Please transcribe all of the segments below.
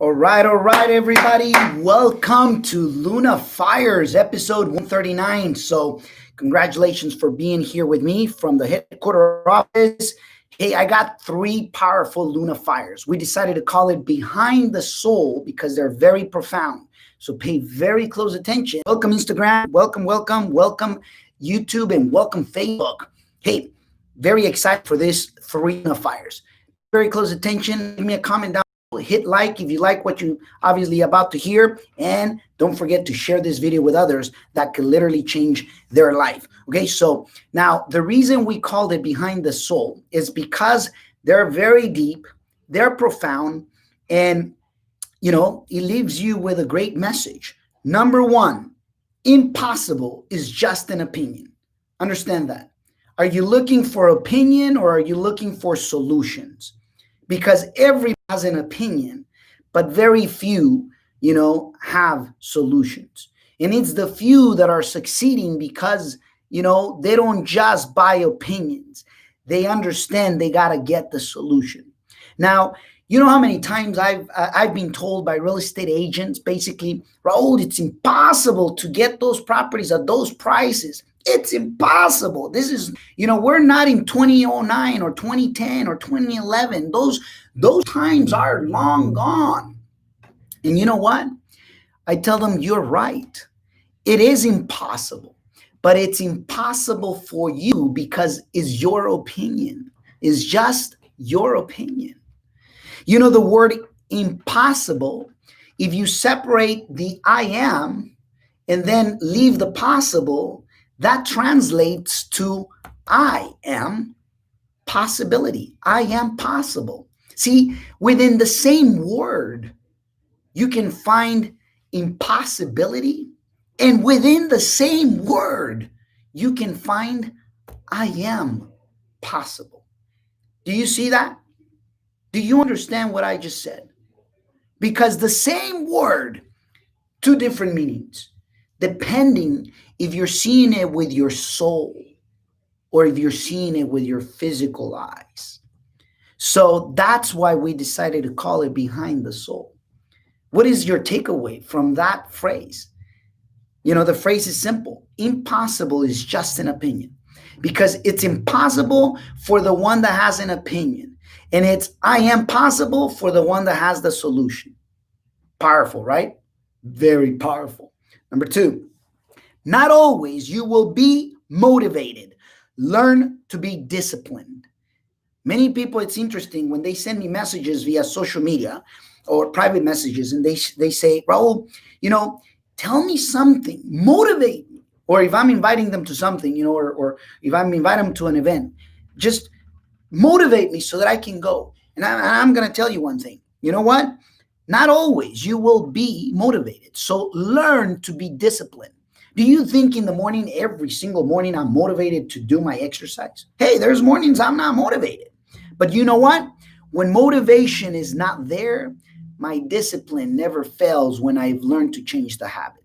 All right, everybody. Welcome to Luna Fires, episode 139. So, congratulations for being here with me from the headquarters office. Hey, I got three powerful Luna Fires. We decided to call it Behind the Soul because they're very profound. So, pay very close attention. Welcome, Instagram. Welcome, YouTube, and welcome, Facebook. Hey, very excited for this three Luna Fires. Very close attention. Give me a comment down. Hit like if you like what you obviously about to hear, and don't forget to share this video with others that could literally change their life. Okay, so now the reason we called it Behind the Soul is because they're very deep, they're profound, and it leaves you with a great message. Number one, impossible is just an opinion. Understand that. Are you looking for opinion or are you looking for solutions? Because everybody has an opinion, but very few, have solutions. And it's the few that are succeeding because, they don't just buy opinions. They understand they got to get the solution. Now, you know how many times I've been told by real estate agents, basically, Raul, it's impossible to get those properties at those prices. It's impossible. This is, we're not in 2009 or 2010 or 2011. Those times are long gone. And you know what? I tell them, you're right. It is impossible, but it's impossible for you because it's your opinion. It's just your opinion. The word impossible, if you separate the I am and then leave the possible, that translates to I am possibility. I am possible. See, within the same word, you can find impossibility, and within the same word, you can find I am possible. Do you see that? Do you understand what I just said? Because the same word, two different meanings, depending if you're seeing it with your soul or if you're seeing it with your physical eyes. So that's why we decided to call it Behind the Soul. What is your takeaway from that phrase? The phrase is simple. Impossible is just an opinion, because it's impossible for the one that has an opinion. And it's I am possible for the one that has the solution. Powerful, right? Very powerful. Number two, not always you will be motivated. Learn to be disciplined. Many people, it's interesting when they send me messages via social media or private messages, and they say, Raul, tell me something, motivate me. Or if I'm inviting them to something, or if I'm inviting them to an event, just motivate me so that I can go. And I'm going to tell you one thing. You know what? Not always you will be motivated. So learn to be disciplined. Do you think in the morning, every single morning, I'm motivated to do my exercise? Hey, there's mornings I'm not motivated. But you know what? When motivation is not there, my discipline never fails when I've learned to change the habit.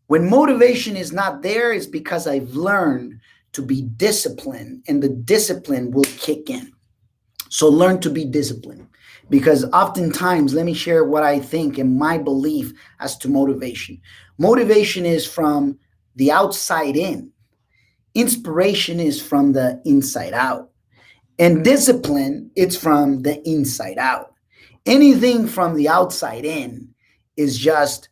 When motivation is not there, it's because I've learned to be disciplined, and the discipline will kick in. So learn to be disciplined, because oftentimes, let me share what I think and my belief as to motivation. Motivation is from the outside in. Inspiration is from the inside out. And discipline, it's from the inside out. Anything from the outside in is just,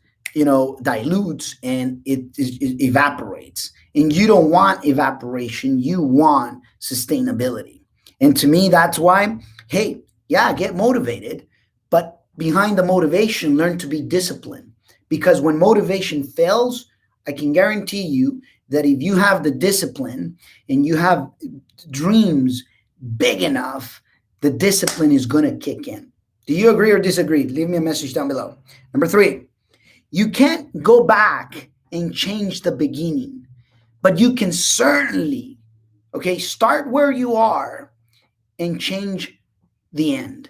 dilutes and it evaporates. And you don't want evaporation. You want sustainability. And to me, that's why, hey, yeah, get motivated, but behind the motivation, learn to be disciplined. Because when motivation fails, I can guarantee you that if you have the discipline and you have dreams big enough, the discipline is going to kick in. Do you agree or disagree? Leave me a message down below. Number three, you can't go back and change the beginning, but you can certainly, start where you are and change the end.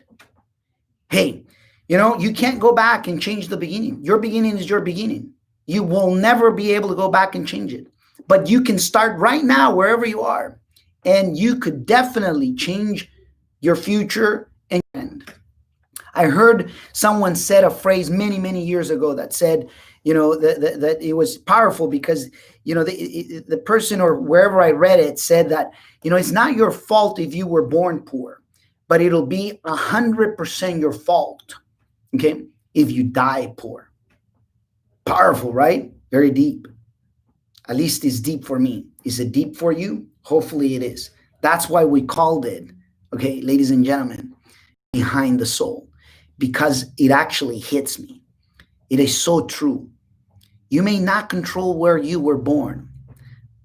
Hey, you can't go back and change the beginning. Your beginning is your beginning. You will never be able to go back and change it. But you can start right now wherever you are, and you could definitely change your future and end. I heard someone said a phrase many, many years ago that said, that it was powerful because, the person or wherever I read it said that, it's not your fault if you were born poor, but it'll be 100% your fault, okay, if you die poor. Powerful, right? Very deep. At least it's deep for me. Is it deep for you? Hopefully it is. That's why we called it, okay, ladies and gentlemen, Behind the Soul, because it actually hits me. It is so true. You may not control where you were born,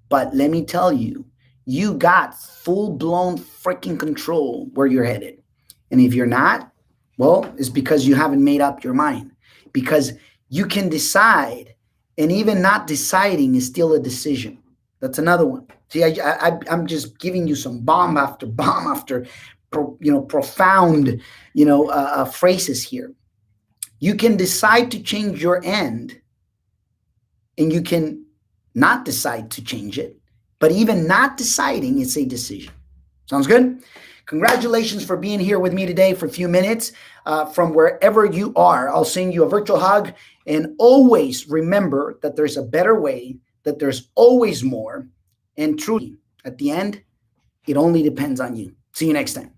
but let me tell you, you got full blown freaking control where you're headed. And if you're not, well, it's because you haven't made up your mind. Because you can decide, and even not deciding is still a decision. That's another one. See, I'm just giving you some bomb after bomb after, profound, phrases here. You can decide to change your end, and you can not decide to change it. But even not deciding is a decision. Sounds good? Congratulations for being here with me today for a few minutes from wherever you are. I'll send you a virtual hug. And always remember that there's a better way, that there's always more. And truly, at the end, it only depends on you. See you next time.